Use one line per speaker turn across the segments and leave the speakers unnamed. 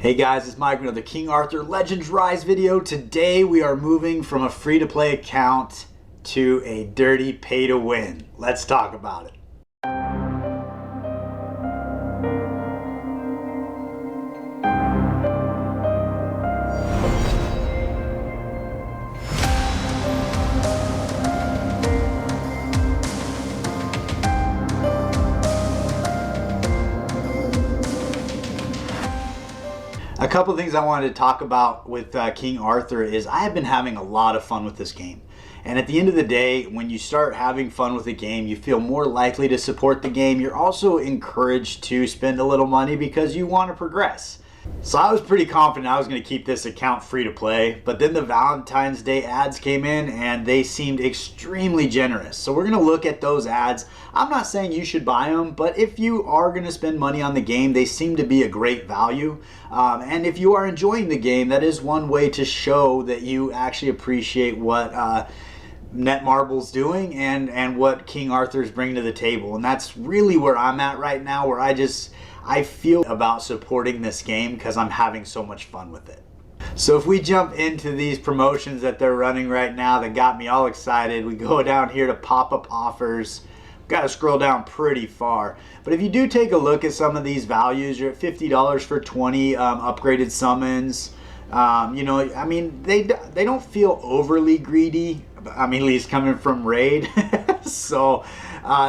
Hey guys, it's Mike with another King Arthur Legends Rise video. Today we are moving from a free-to-play account to a dirty pay-to-win. Let's talk about it. A couple things I wanted to talk about with King Arthur is I have been having a lot of fun with this game. And at the end of the day, when you start having fun with a game, you feel more likely to support the game. You're also encouraged to spend a little money because you want to progress. So I was pretty confident I was going to keep this account free to play, but then the Valentine's Day ads came in and they seemed extremely generous. So we're going to look at those ads. I'm not saying you should buy them, but if you are going to spend money on the game, they seem to be a great value. And if you are enjoying the game, that is one way to show that you actually appreciate what Netmarble's doing and what King Arthur's bringing to the table. And that's really where I'm at right now, where I feel about supporting this game because I'm having so much fun with it. So if we jump into these promotions that they're running right now that got me all excited, we go down here to pop-up offers. Got to scroll down pretty far. But if you do take a look at some of these values, you're at $50 for 20 upgraded summons. You know, I mean, they don't feel overly greedy. I mean, at least coming from Raid. So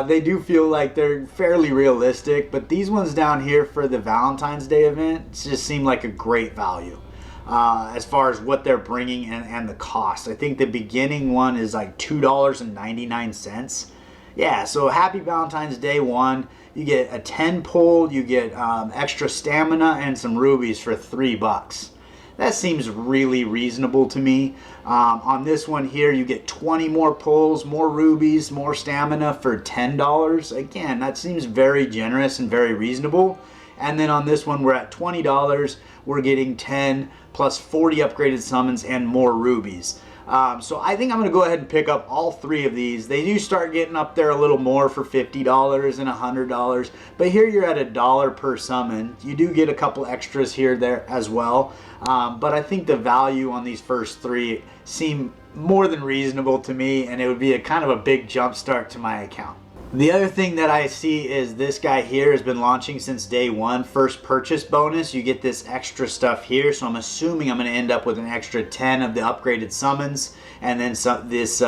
they do feel like they're fairly realistic, but these ones down here for the Valentine's Day event just seem like a great value as far as what they're bringing and the cost. I think the beginning one is like $2.99. Yeah, so happy Valentine's Day one. You get a 10 pull, you get extra stamina and some rubies for $3. That seems really reasonable to me. On this one here, you get 20 more pulls, more rubies, more stamina for $10. Again, that seems very generous and very reasonable. And then on this one, we're at $20. We're getting 10 plus 40 upgraded summons and more rubies. So I think I'm going to go ahead and pick up all three of these. They do start getting up there a little more for $50 and $100, but here you're at $1 per summon. You do get a couple extras here there as well, but I think the value on these first three seem more than reasonable to me, and it would be a kind of a big jump start to my account. The other thing that I see is this guy here has been launching since day one. First purchase bonus, you get this extra stuff here. So I'm assuming I'm going to end up with an extra 10 of the upgraded summons and then this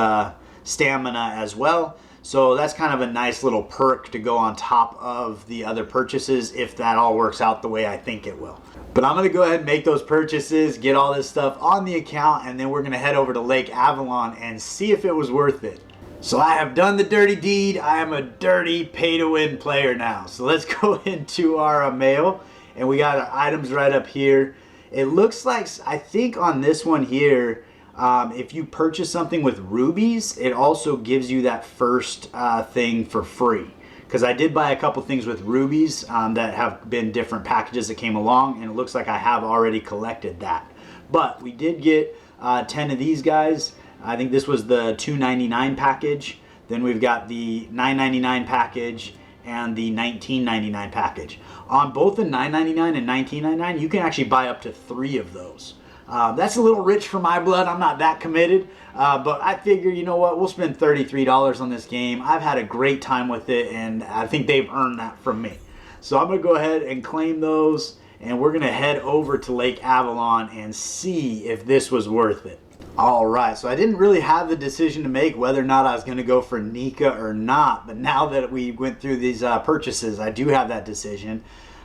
stamina as well. So that's kind of a nice little perk to go on top of the other purchases if that all works out the way I think it will. But I'm going to go ahead and make those purchases, get all this stuff on the account, and then we're going to head over to Lake Avalon and see if it was worth it. So I have done the dirty deed. I am a dirty pay-to-win player now. So let's go into our mail, and we got our items right up here. It looks like, I think on this one here, if you purchase something with rubies, it also gives you that first thing for free. Because I did buy a couple things with rubies that have been different packages that came along, and it looks like I have already collected that. But we did get 10 of these guys. I think this was the $2.99 package. Then we've got the $9.99 package and the $19.99 package. On both the $9.99 and $19.99, you can actually buy up to 3 of those. That's a little rich for my blood. I'm not that committed, but I figure, you know what, we'll spend $33 on this game. I've had a great time with it, and I think they've earned that from me. So I'm going to go ahead and claim those, and we're going to head over to Lake Avalon and see if this was worth it. Alright, so I didn't really have the decision to make whether or not I was going to go for Nika or not, but now that we went through these purchases, I do have that decision.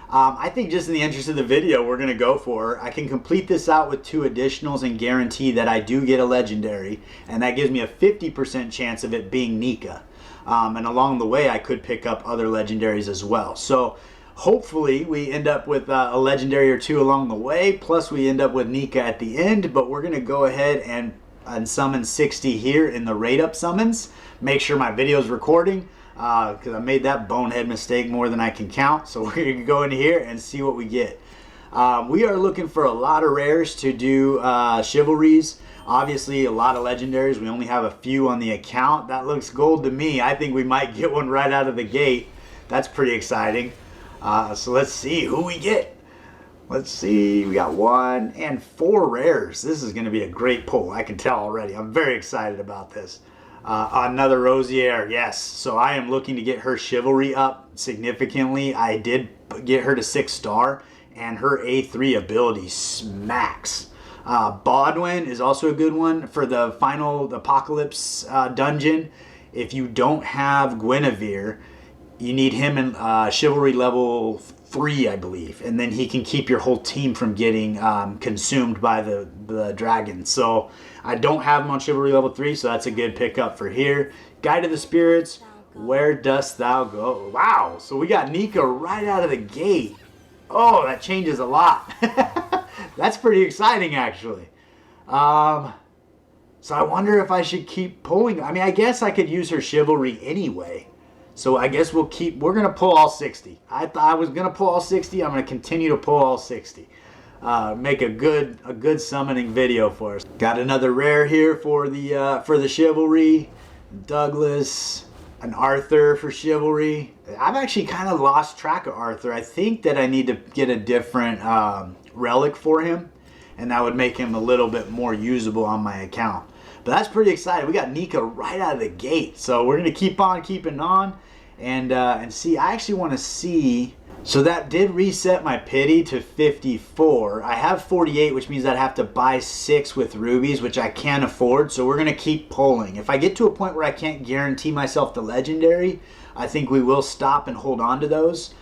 I think just in the interest of the video, we're going to go for her. I can complete this out with 2 additionals and guarantee that I do get a legendary, and that gives me a 50% chance of it being Nika. And along the way, I could pick up other legendaries as well. So hopefully we end up with a legendary or 2 along the way, plus we end up with Nika at the end, but we're going to go ahead and summon 60 here in the rate up summons. Make sure my video is recording because I made that bonehead mistake more than I can count. So we're going to go in here and see what we get. We are looking for a lot of rares to do chivalries. Obviously a lot of legendaries. We only have a few on the account. That looks gold to me. I think we might get one right out of the gate. That's pretty exciting. So let's see who we get. Let's see, we got 1 and 4 rares. This is going to be a great pull. I can tell already. I'm very excited about this. Another Rosier, yes. So I am looking to get her chivalry up significantly. I did get her to 6-star, and her A3 ability smacks. Bodwin is also a good one for the final Apocalypse dungeon. If you don't have Guinevere, you need him in chivalry level 3, I believe, and then he can keep your whole team from getting consumed by the dragon. So I don't have him on chivalry level 3, so that's a good pickup for here. Guide of the Spirits, where dost thou go? Wow, so we got Nika right out of the gate. Oh, that changes a lot. That's pretty exciting, actually. So I wonder if I should keep pulling. I mean, I guess I could use her chivalry anyway. So I guess we're going to pull all 60. I thought I was going to pull all 60. I'm going to continue to pull all 60. Make a good summoning video for us. Got another rare here for the chivalry. Douglas, an Arthur for chivalry. I've actually kind of lost track of Arthur. I think that I need to get a different relic for him, and that would make him a little bit more usable on my account. But that's pretty exciting. We got Nika right out of the gate, so we're gonna keep on keeping on, and see. I actually want to see. So that did reset my pity to 54. I have 48, which means I'd have to buy 6 with rubies, which I can't afford. So we're gonna keep pulling. If I get to a point where I can't guarantee myself the legendary, I think we will stop and hold on to those,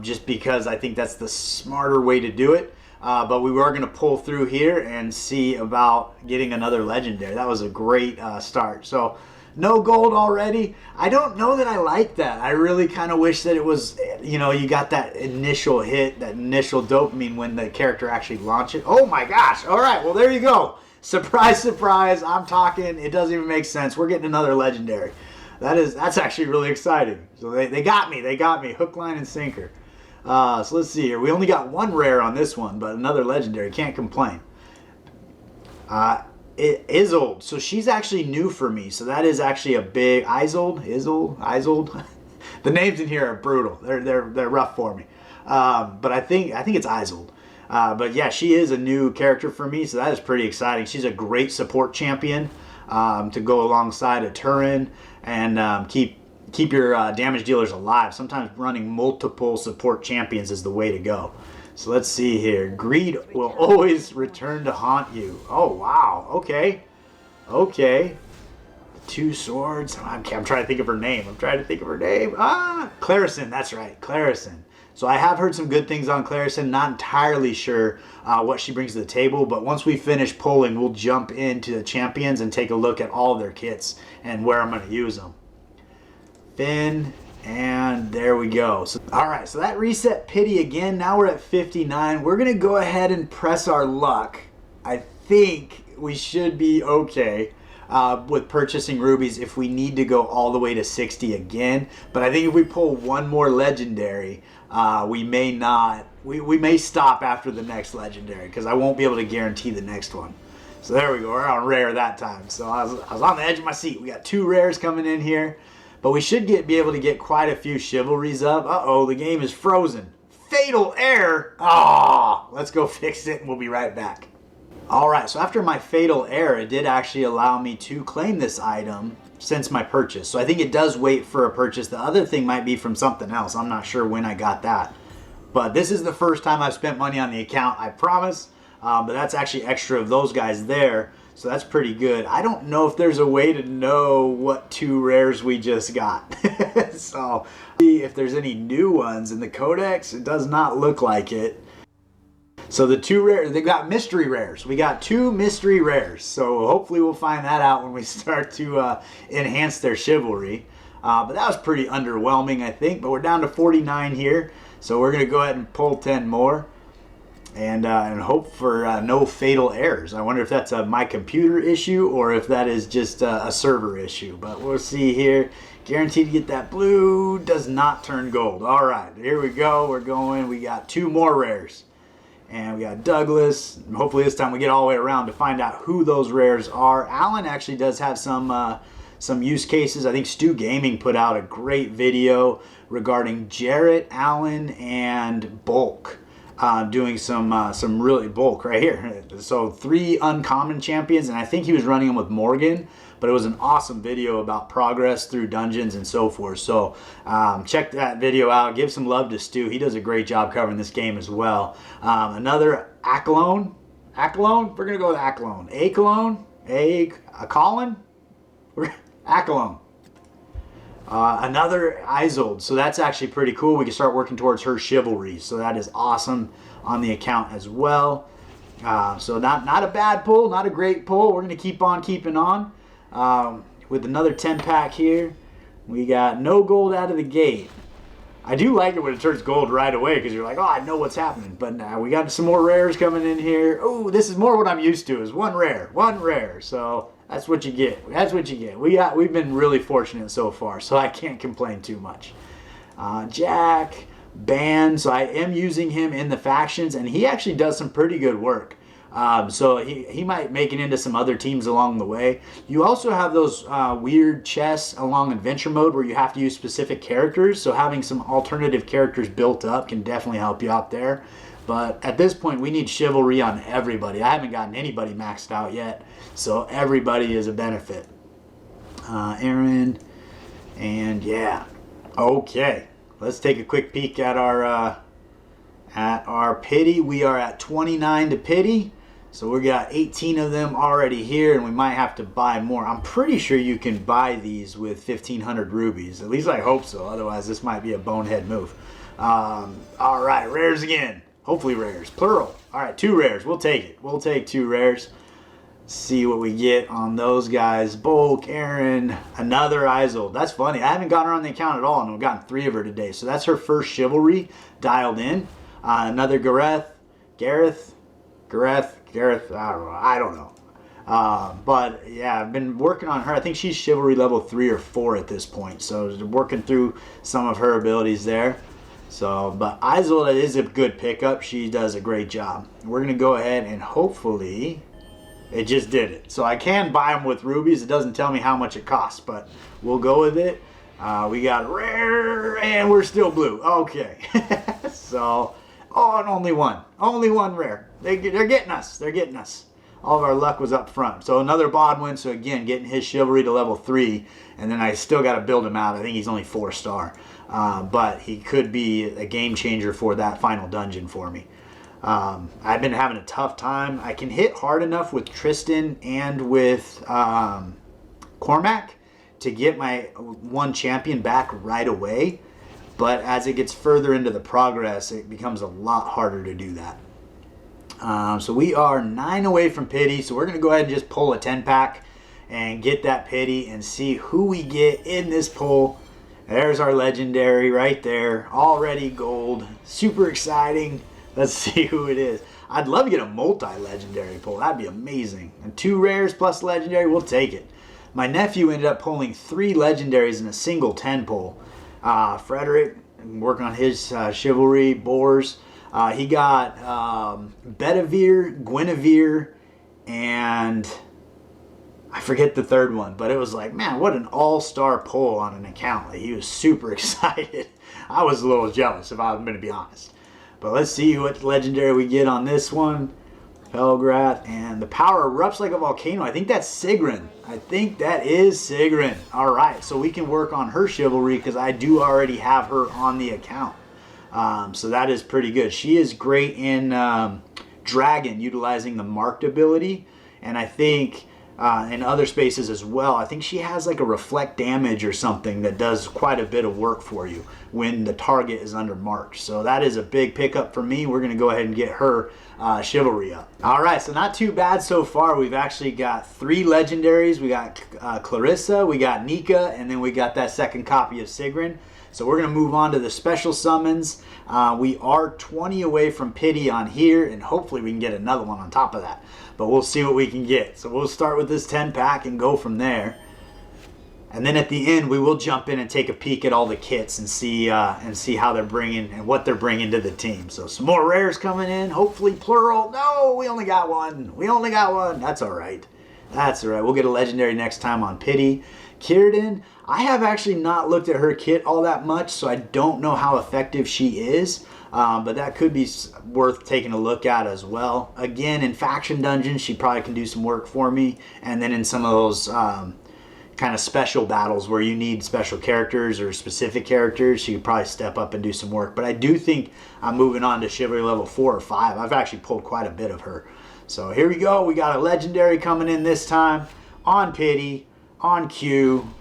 just because I think that's the smarter way to do it. But we were going to pull through here and see about getting another legendary. That was a great start. So no gold already. I don't know that I like that. I really kind of wish that it was, you got that initial hit, that initial dopamine when the character actually launches. Oh my gosh. All right. Well, there you go. Surprise, surprise. I'm talking. It doesn't even make sense. We're getting another legendary. That's actually really exciting. So they got me. They got me. Hook, line, and sinker. So let's see here. We only got 1 rare on this one, but another legendary. Can't complain. Isolde. So she's actually new for me. So that is actually a big Isolde. The names in here are brutal. They're rough for me. But I think it's Isolde. But yeah, she is a new character for me, so that is pretty exciting. She's a great support champion to go alongside a Turin and keep your damage dealers alive. Sometimes running multiple support champions is the way to go. So let's see here. Greed will always return to haunt you. Oh, wow. Okay. 2 swords. I'm trying to think of her name. Clarison. That's right. Clarison. So I have heard some good things on Clarison. Not entirely sure what she brings to the table. But once we finish pulling, we'll jump into the champions and take a look at all of their kits and where I'm going to use them. Finn, and there we go. So, all right, so that reset pity again. Now we're at 59. We're going to go ahead and press our luck. I think we should be okay with purchasing rubies if we need to go all the way to 60 again. But I think if we pull 1 more legendary, we may not. We may stop after the next legendary because I won't be able to guarantee the next one. So there we go. We're on rare that time. So I was on the edge of my seat. We got 2 rares coming in here. But we should be able to get quite a few chivalries up. Uh-oh, the game is frozen. Fatal error. Let's go fix it and we'll be right back. All right, so after my fatal error, it did actually allow me to claim this item since my purchase. So I think it does wait for a purchase. The other thing might be from something else. I'm not sure when I got that. But this is the first time I've spent money on the account, I promise. But that's actually extra of those guys there. So that's pretty good. I don't know if there's a way to know what 2 rares we just got. So see if there's any new ones in the codex. It does not look like it. So the 2 rares, they got mystery rares. We got 2 mystery rares. So hopefully we'll find that out when we start to enhance their chivalry. But that was pretty underwhelming, I think. But we're down to 49 here. So we're going to go ahead and pull 10 more. And hope for no fatal errors. I wonder if that's my computer issue or if that is just a server issue. But we'll see here. Guaranteed to get that blue. Does not turn gold. All right, here we go. We're going. We got 2 more rares. And we got Douglas. And hopefully this time we get all the way around to find out who those rares are. Alan actually does have some use cases. I think Stu Gaming put out a great video regarding Jarrett, Alan, and Bulk. doing some really bulk right here. So 3 uncommon champions, and I think he was running them with Morgan, but it was an awesome video about progress through dungeons and so forth. So check that video out. Give some love to Stu. He does a great job covering this game as well. Another Accolone. Accolone? We're going to go with Accolone. Accolone? Colin? Accolone. Another Isolde, so that's actually pretty cool. We can start working towards her chivalry, so that is awesome on the account as well. So not a bad pull, not a great pull. We're going to keep on keeping on with another 10-pack here. We got no gold out of the gate. I do like it when it turns gold right away because you're like, oh, I know what's happening. But now we got some more rares coming in here. Oh, this is more what I'm used to, is one rare. So that's what you get. That's what you get. We've been really fortunate so far, so I can't complain too much. Jack, Ban, so I am using him in the factions, and he actually does some pretty good work. So he might make it into some other teams along the way. You also have those weird chests along adventure mode where you have to use specific characters, so having some alternative characters built up can definitely help you out there. But at this point, we need chivalry on everybody. I haven't gotten anybody maxed out yet, so everybody is a benefit. Aaron, and yeah. Okay, let's take a quick peek at our pity. We are at 29 to pity. So we got 18 of them already here, and we might have to buy more. I'm pretty sure you can buy these with 1,500 rubies. At least I hope so. Otherwise, this might be a bonehead move. All right, rares again. Hopefully rares. Plural. All right, 2 rares. We'll take it. We'll take 2 rares. See what we get on those guys. Bulk, Aaron, another Isolde. That's funny. I haven't gotten her on the account at all, and we've gotten 3 of her today. So that's her first chivalry dialed in. Another Gareth, I don't know. But yeah, I've been working on her. I think she's chivalry level 3 or 4 at this point. So working through some of her abilities there. So, but Isolde is a good pickup. She does a great job. We're going to go ahead and hopefully it just did it. So I can buy them with rubies. It doesn't tell me how much it costs, but we'll go with it. We got rare and we're still blue. Okay. So, oh, and only one rare. They're getting us. They're getting us. All of our luck was up front. So another Bodwin. So again, getting his chivalry to level 3. And then I still got to build him out. I think he's only 4-star. But he could be a game changer for that final dungeon for me. I've been having a tough time. I can hit hard enough with Tristan and with Cormac to get my one champion back right away. But as it gets further into the progress, it becomes a lot harder to do that. So we are 9 away from pity. So we're going to go ahead and just pull a 10-pack and get that pity and see who we get in this pull. There's our legendary right there. Already gold. Super exciting. Let's see who it is. I'd love to get a multi-legendary pull. That'd be amazing. And 2 rares plus legendary, we'll take it. My nephew ended up pulling 3 legendaries in a single 10 pull. Frederick, working on his chivalry, Boars. He got Bedivere, Guinevere, and I forget the third one. But it was like, man, what an all-star pull on an account. Like, he was super excited. I was a little jealous, if I'm going to be honest. But let's see what legendary we get on this one. Pelgrath, and the power erupts like a volcano. I think that's Sigrun. I think that is Sigrun. All right, so we can work on her chivalry because I do already have her on the account. So that is pretty good. She is great in Dragon, utilizing the marked ability. And I think in other spaces as well, I think she has like a reflect damage or something that does quite a bit of work for you when the target is under marked. So that is a big pickup for me. We're going to go ahead and get her chivalry up. All right, so not too bad so far. We've actually got 3 legendaries. We got Clarissa, we got Nika, and then we got that second copy of Sigrun. So we're going to move on to the special summons. We are 20 away from pity on here, and hopefully we can get another one on top of that. But we'll see what we can get. So we'll start with this 10-pack and go from there. And then at the end, we will jump in and take a peek at all the kits and see how they're bringing and what they're bringing to the team. So some more rares coming in, hopefully plural. No, we only got one. We only got one. That's all right. That's all right. We'll get a legendary next time on pity. Kierden, I have actually not looked at her kit all that much, so I don't know how effective she is. But that could be worth taking a look at as well. Again, in faction dungeons, she probably can do some work for me. And then in some of those kind of special battles where you need special characters or specific characters, she could probably step up and do some work. But I do think I'm moving on to Chivalry level 4 or 5. I've actually pulled quite a bit of her. So here we go. We got a legendary coming in this time on pity, on Q.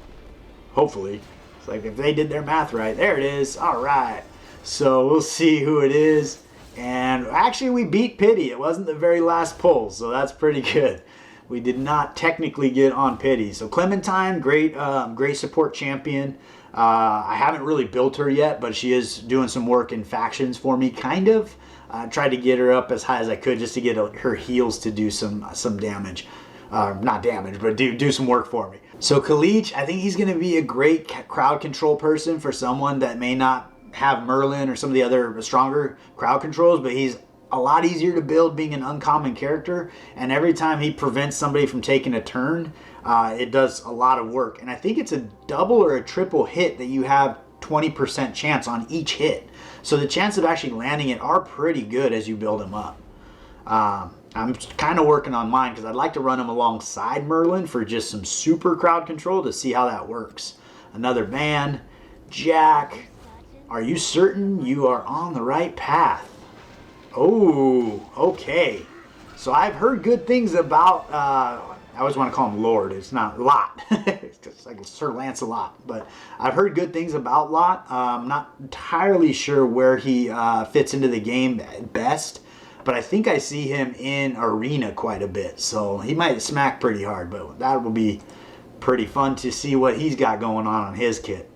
Hopefully. It's like if they did their math right. There it is. All right. So we'll see who it is. And actually we beat pity. It wasn't the very last pull, so that's pretty good. We did not technically get on pity. So Clementine, great support champion. I haven't really built her yet, but she is doing some work in factions for me, kind of. I tried to get her up as high as I could just to get her heals to do some damage. Not damage, but do some work for me. So Kalich, I think he's going to be a great crowd control person for someone that may not have Merlin or some of the other stronger crowd controls, but he's a lot easier to build being an uncommon character, and every time he prevents somebody from taking a turn, it does a lot of work. And I think it's a double or a triple hit that you have 20% chance on each hit. So the chance of actually landing it are pretty good as you build him up. I'm kind of working on mine because I'd like to run him alongside Merlin for just some super crowd control to see how that works. Another van. Jack, are you certain you are on the right path? Oh, okay. So I've heard good things about, I always want to call him Lord. It's not Lot. It's like Sir Lancelot. But I've heard good things about Lot. I'm not entirely sure where he fits into the game best. But I think I see him in Arena quite a bit. So he might smack pretty hard. But that will be pretty fun to see what he's got going on his kit.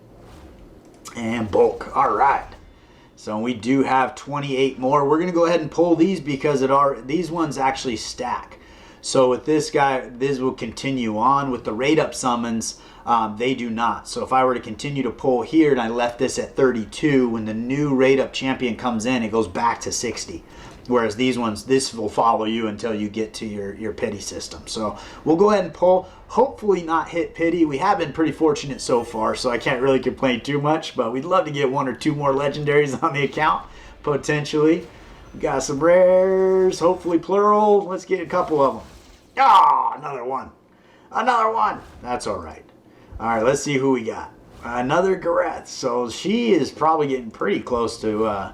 And bulk. All right. So we do have 28 more. We're going to go ahead and pull these because these ones actually stack. So with this guy, this will continue on. With the rate up summons, they do not. So if I were to continue to pull here and I left this at 32, when the new rate up champion comes in, it goes back to 60. Whereas these ones, this will follow you until you get to your pity system. So we'll go ahead and pull. Hopefully not hit pity. We have been pretty fortunate so far, so I can't really complain too much. But we'd love to get 1 or 2 more legendaries on the account, potentially. We got some rares, hopefully plural. Let's get a couple of them. Ah, another one. Another one. That's all right. All right, let's see who we got. Another Gareth. So she is probably getting pretty close to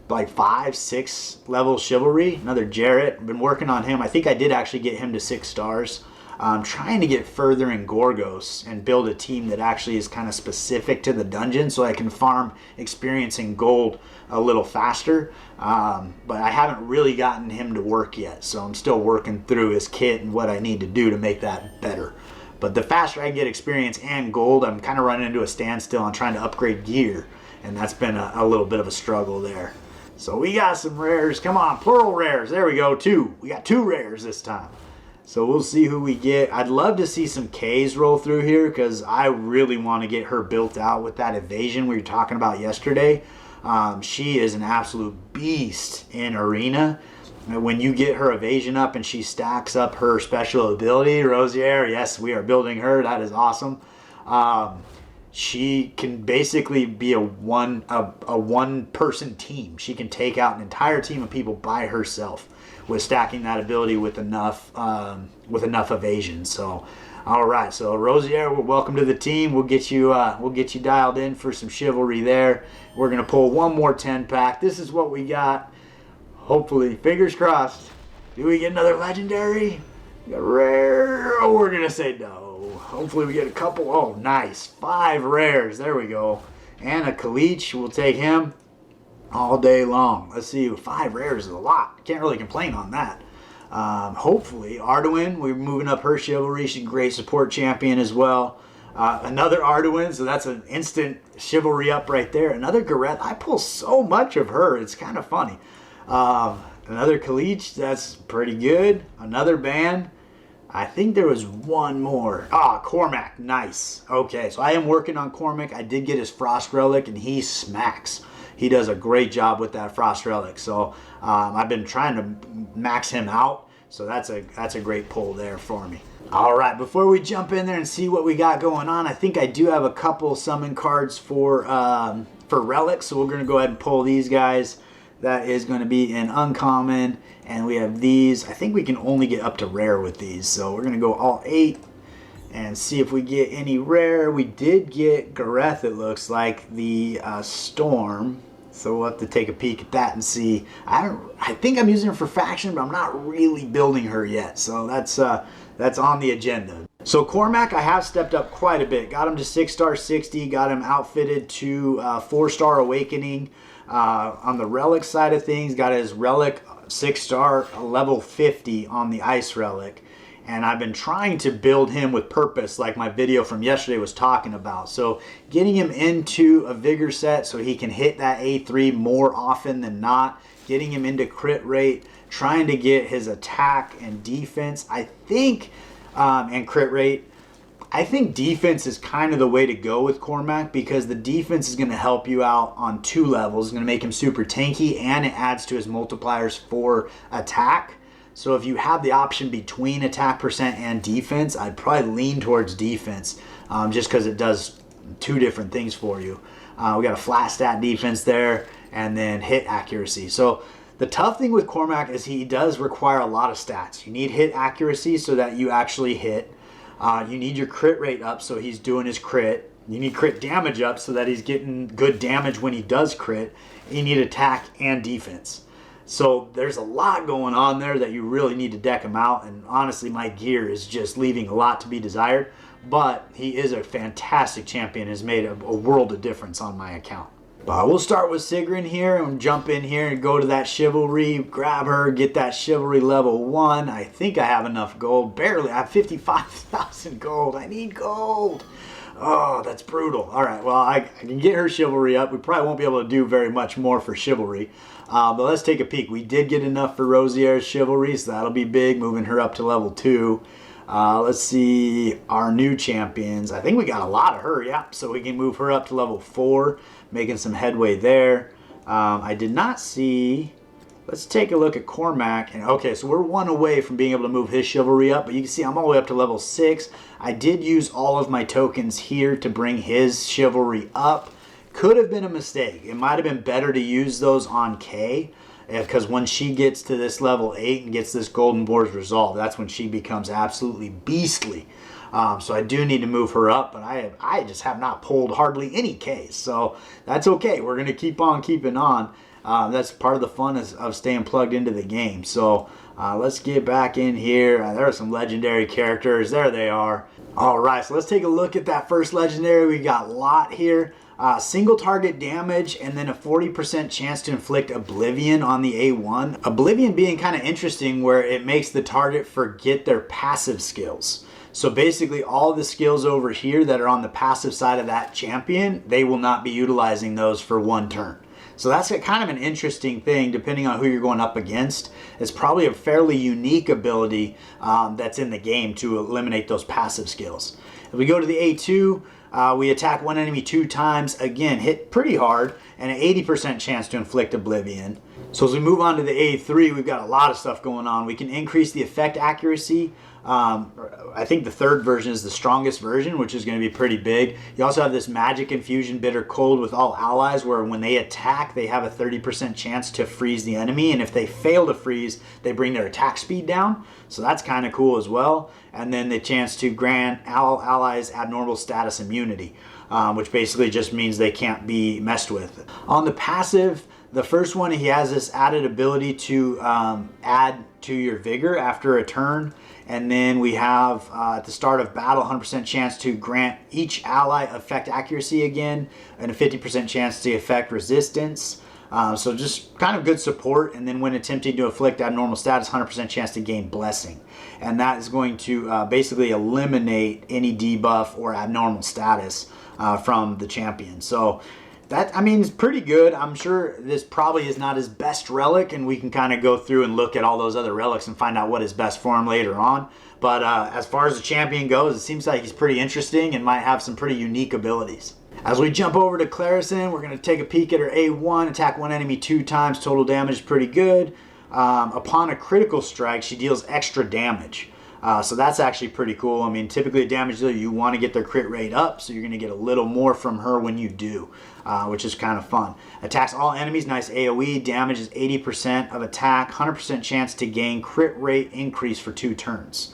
like 5, 6 level chivalry. Another Jarrett. Been working on him. I think I did actually get him to 6 stars. I'm trying to get further in Gorgos and build a team that actually is kind of specific to the dungeon so I can farm experience and gold a little faster. But I haven't really gotten him to work yet, so I'm still working through his kit and what I need to do to make that better. But the faster I get experience and gold, I'm kind of running into a standstill on trying to upgrade gear, and that's been a little bit of a struggle there. So we got some rares. Come on, plural rares. There we go, 2. We got 2 rares this time. So we'll see who we get. I'd love to see some Ks roll through here because I really want to get her built out with that evasion we were talking about yesterday. She is an absolute beast in Arena. When you get her evasion up and she stacks up her special ability, Rosier, yes, we are building her. That is awesome. She can basically be a one-person team. She can take out an entire team of people by herself with stacking that ability with enough evasion. So, all right. So Rosier, welcome to the team. We'll get you dialed in for some chivalry there. We're gonna pull one more 10-pack. This is what we got. Hopefully, fingers crossed. Do we get another legendary? We got rare. Oh, we're gonna say no. Hopefully we get a couple. Oh, nice. 5 rares. There we go. And a Kalich. We'll take him all day long. Let's see. 5 rares is a lot. Can't really complain on that. Hopefully, Arduin. We're moving up her chivalry. She's a great support champion as well. Another Arduin. So that's an instant chivalry up right there. Another Gareth. I pull so much of her. It's kind of funny. Another Kalich. That's pretty good. Another band. I think there was one more. Cormac. Nice. Okay, so I am working on Cormac. I did get his Frost Relic, and he smacks. He does a great job with that Frost Relic. So I've been trying to max him out. So that's a great pull there for me. All right, before we jump in there and see what we got going on, I think I do have a couple summon cards for relics. So we're going to go ahead and pull these guys. That is going to be an uncommon. And we have these. I think we can only get up to rare with these. So we're going to go all 8 and see if we get any rare. We did get Gareth, it looks like, the Storm. So we'll have to take a peek at that and see. I think I'm using her for faction, but I'm not really building her yet. So that's on the agenda. So Cormac, I have stepped up quite a bit. Got him to 6-star 60. Got him outfitted to 4-star Awakening. On the relic side of things, got his relic 6-star level 50 on the Ice Relic. And I've been trying to build him with purpose, like my video from yesterday was talking about. So getting him into a vigor set so he can hit that A3 more often than not. Getting him into crit rate. Trying to get his attack and defense, I think, and crit rate. I think defense is kind of the way to go with Cormac, because the defense is going to help you out on 2 levels. It's going to make him super tanky, and it adds to his multipliers for attack. So if you have the option between attack percent and defense, I'd probably lean towards defense, just because it does 2 different things for you. We got a flat stat defense there, and then hit accuracy. So the tough thing with Cormac is he does require a lot of stats. You need hit accuracy so that you actually hit. You need your crit rate up so he's doing his crit. You need crit damage up so that he's getting good damage when he does crit. You need attack and defense. So there's a lot going on there that you really need to deck him out. And honestly, my gear is just leaving a lot to be desired. But he is a fantastic champion. Has made a world of difference on my account. But we'll start with Sigrun here and jump in here and go to that Chivalry, grab her, get that Chivalry level 1. I think I have enough gold. Barely. I have 55,000 gold. I need gold. Oh, that's brutal. All right, well, I can get her Chivalry up. We probably won't be able to do very much more for Chivalry. But let's take a peek. We did get enough for Rosier's Chivalry, so that'll be big, moving her up to level 2. Let's see our new champions. I think we got a lot of her, yeah. So we can move her up to level 4, making some headway there. I did not see... Let's take a look at Cormac. And okay, so we're 1 away from being able to move his Chivalry up, but you can see I'm all the way up to level 6. I did use all of my tokens here to bring his Chivalry up. Could have been a mistake. It might have been better to use those on Kay, because when she gets to this level 8 and gets this Golden Boar's Resolve, that's when she becomes absolutely beastly. So I do need to move her up, but I just have not pulled hardly any Ks. So that's okay. We're going to keep on keeping on. That's part of the fun of staying plugged into the game. So let's get back in here. There are some legendary characters. There they are. All right, so let's take a look at that first legendary. We got Lot here. Single target damage and then a 40% chance to inflict Oblivion on the A1. Oblivion being kind of interesting where it makes the target forget their passive skills. So basically all the skills over here that are on the passive side of that champion, they will not be utilizing those for 1 turn. So that's kind of an interesting thing depending on who you're going up against. It's probably a fairly unique ability that's in the game to eliminate those passive skills. If we go to the A2, we attack one enemy 2 times. Again, hit pretty hard and an 80% chance to inflict Oblivion. So as we move on to the A3, we've got a lot of stuff going on. We can increase the effect accuracy. I think the 3rd version is the strongest version, which is going to be pretty big. You also have this Magic Infusion Bitter Cold with all allies, where when they attack, they have a 30% chance to freeze the enemy. And if they fail to freeze, they bring their attack speed down. So that's kind of cool as well. And then the chance to grant all allies abnormal status immunity, which basically just means they can't be messed with. On the passive, the first one, he has this added ability to add to your vigor after a turn. And then we have, at the start of battle, 100% chance to grant each ally effect accuracy again, and a 50% chance to effect resistance. So just kind of good support. And then when attempting to inflict abnormal status, 100% chance to gain blessing. And that is going to basically eliminate any debuff or abnormal status from the champion. So that, I mean, is pretty good. I'm sure this probably is not his best relic, and we can kind of go through and look at all those other relics and find out what is best for him later on. But as far as the champion goes, it seems like he's pretty interesting and might have some pretty unique abilities. As we jump over to Clarison, we're going to take a peek at her A1, attack one enemy 2 times, total damage pretty good. Upon a critical strike, she deals extra damage. So that's actually pretty cool. I mean, typically a damage dealer, you want to get their crit rate up, so you're going to get a little more from her when you do, which is kind of fun. Attacks all enemies, nice AoE, damages 80% of attack, 100% chance to gain crit rate increase for 2 turns.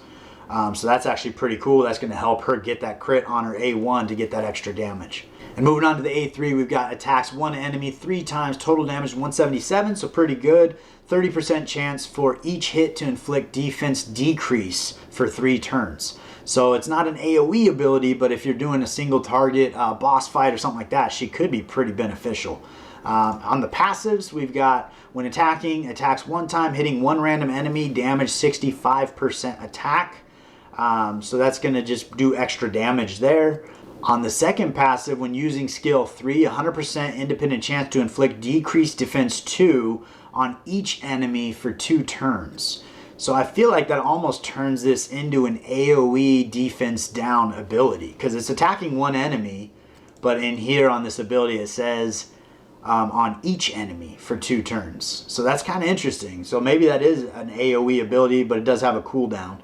So that's actually pretty cool. That's going to help her get that crit on her A1 to get that extra damage. And moving on to the A3, we've got attacks one enemy 3 times, total damage 177, so pretty good. 30% chance for each hit to inflict defense decrease for 3 turns. So it's not an AoE ability, but if you're doing a single target boss fight or something like that, she could be pretty beneficial. On the passives, we've got when attacking, attacks 1 time, hitting 1 random enemy, damage 65% attack. So that's going to just do extra damage there. On the second passive, when using skill 3, 100% independent chance to inflict decreased defense 2 on each enemy for 2 turns. So I feel like that almost turns this into an AoE defense down ability, because it's attacking 1 enemy, but in here on this ability it says on each enemy for 2 turns. So that's kind of interesting. So maybe that is an AoE ability, but it does have a cooldown.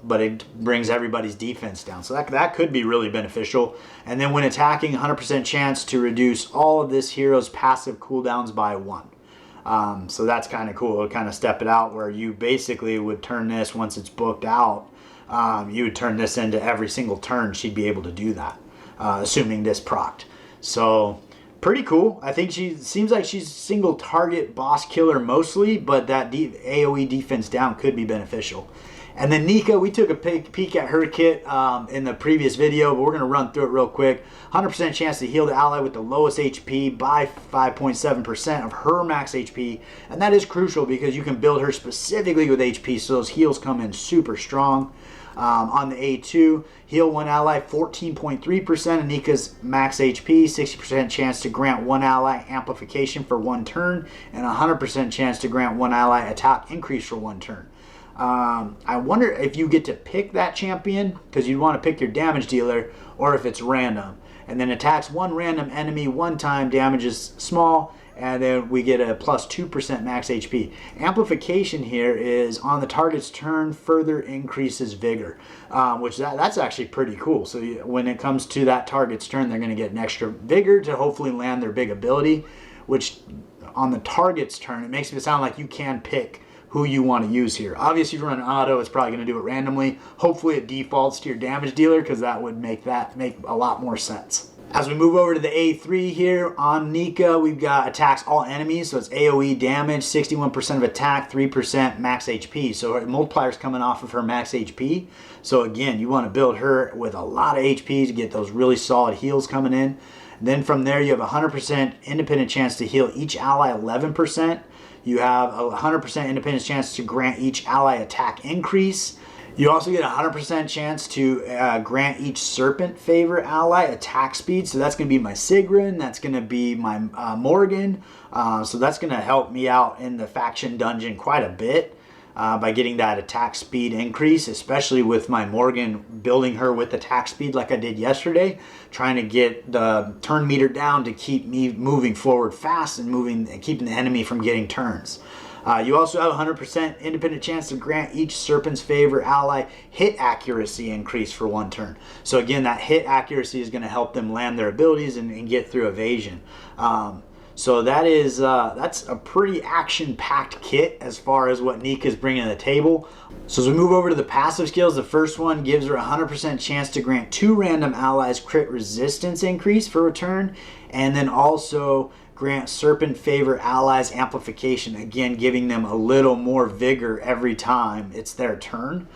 But it brings everybody's defense down. So that could be really beneficial. And then when attacking, 100% chance to reduce all of this hero's passive cooldowns by 1. So that's kind of cool. It'll kind of step it out where you basically would turn this, once it's booked out, you would turn this into every single turn she'd be able to do that, assuming this procced. So pretty cool. I think she seems like she's single target boss killer mostly, but that AoE defense down could be beneficial. And then Nika, we took a peek at her kit in the previous video, but we're going to run through it real quick. 100% chance to heal the ally with the lowest HP by 5.7% of her max HP. And that is crucial because you can build her specifically with HP, so those heals come in super strong. On the A2, heal 1 ally 14.3% of Nika's max HP, 60% chance to grant 1 ally amplification for 1 turn, and 100% chance to grant 1 ally attack increase for 1 turn. I wonder if you get to pick that champion, because you'd want to pick your damage dealer, or if it's random. And then attacks 1 random enemy 1 time, damages small, and then we get a plus 2% max HP. Amplification here is on the target's turn, further increases vigor, which that's actually pretty cool. So when it comes to that target's turn, they're going to get an extra vigor to hopefully land their big ability, which on the target's turn, it makes it sound like you can pick who you want to use here. Obviously, if you run an auto, it's probably going to do it randomly. Hopefully it defaults to your damage dealer, because that would make a lot more sense. As we move over to the A3 here, on Nika, we've got attacks all enemies, so it's AoE damage, 61% of attack, 3% max HP. So her multiplier's coming off of her max HP. So again, you want to build her with a lot of HP to get those really solid heals coming in. Then from there, you have a 100% independent chance to heal each ally 11%. You have a 100% independent chance to grant each ally attack increase. You also get a 100% chance to grant each serpent favor ally attack speed. So that's going to be my Sigrun. That's going to be my Morgan. So that's going to help me out in the faction dungeon quite a bit by getting that attack speed increase, especially with my Morgan, building her with attack speed like I did yesterday, trying to get the turn meter down to keep me moving forward fast and keeping the enemy from getting turns. You also have a 100% independent chance to grant each Serpent's Favor ally hit accuracy increase for 1 turn. So again, that hit accuracy is going to help them land their abilities and get through evasion. So that's a pretty action-packed kit as far as what Nika's bringing to the table. So as we move over to the passive skills, the first one gives her a 100% chance to grant 2 random allies crit resistance increase for a turn, and then also grant Serpent Favor allies amplification, again giving them a little more vigor every time it's their turn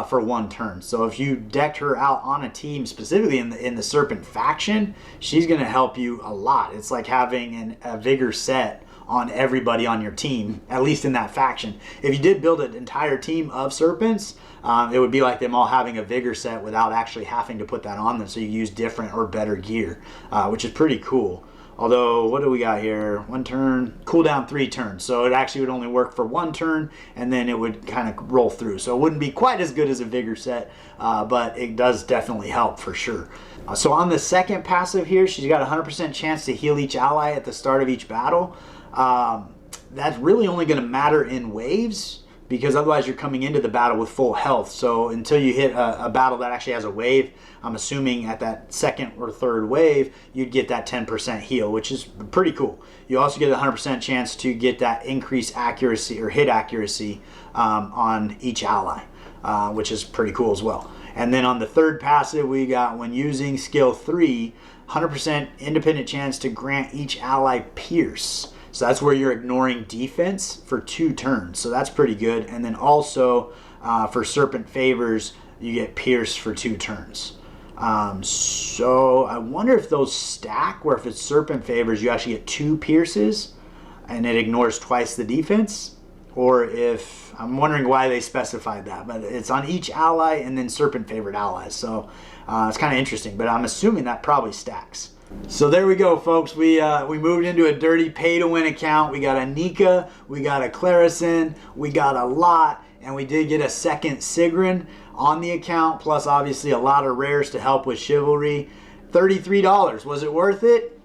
for 1 turn. So if you decked her out on a team, specifically in the Serpent faction, she's going to help you a lot. It's like having a vigor set on everybody on your team, at least in that faction. If you did build an entire team of Serpents, it would be like them all having a vigor set without actually having to put that on them, so you use different or better gear, which is pretty cool. Although, what do we got here? 1 turn, cooldown 3 turns. So it actually would only work for 1 turn, and then it would kind of roll through. So it wouldn't be quite as good as a vigor set, but it does definitely help for sure. So on the second passive here, she's got a 100% chance to heal each ally at the start of each battle. That's really only going to matter in waves, because otherwise you're coming into the battle with full health. So until you hit a battle that actually has a wave, I'm assuming at that second or third wave, you'd get that 10% heal, which is pretty cool. You also get a 100% chance to get that increased accuracy or hit accuracy on each ally, which is pretty cool as well. And then on the third passive, we got when using skill 3, 100% independent chance to grant each ally pierce. So that's where you're ignoring defense for 2 turns. So that's pretty good. And then also for Serpent Favors, you get pierce for 2 turns. So I wonder if those stack, where if it's Serpent Favors, you actually get 2 pierces and it ignores twice the defense. Or if, I'm wondering why they specified that, but it's on each ally and then Serpent Favored allies. So it's kind of interesting, but I'm assuming that probably stacks. So there we go, folks. We moved into a dirty pay-to-win account. We got a Nika, we got a Clarison, we got a lot, and we did get a second Sigrun on the account, plus obviously a lot of rares to help with Chivalry. $33. Was it worth it?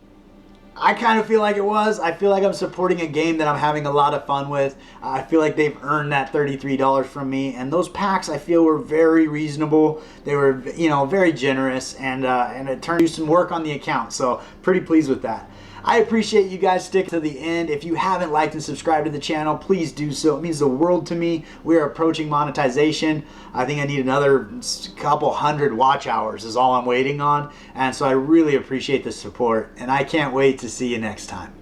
I kind of feel like it was. I feel like I'm supporting a game that I'm having a lot of fun with. I feel like they've earned that $33 from me, and those packs I feel were very reasonable. They were, you know, very generous, and it turned out some work on the account. So pretty pleased with that. I appreciate you guys sticking to the end. If you haven't liked and subscribed to the channel, please do so. It means the world to me. We are approaching monetization. I think I need another couple hundred watch hours is all I'm waiting on. And so I really appreciate the support, and I can't wait to see you next time.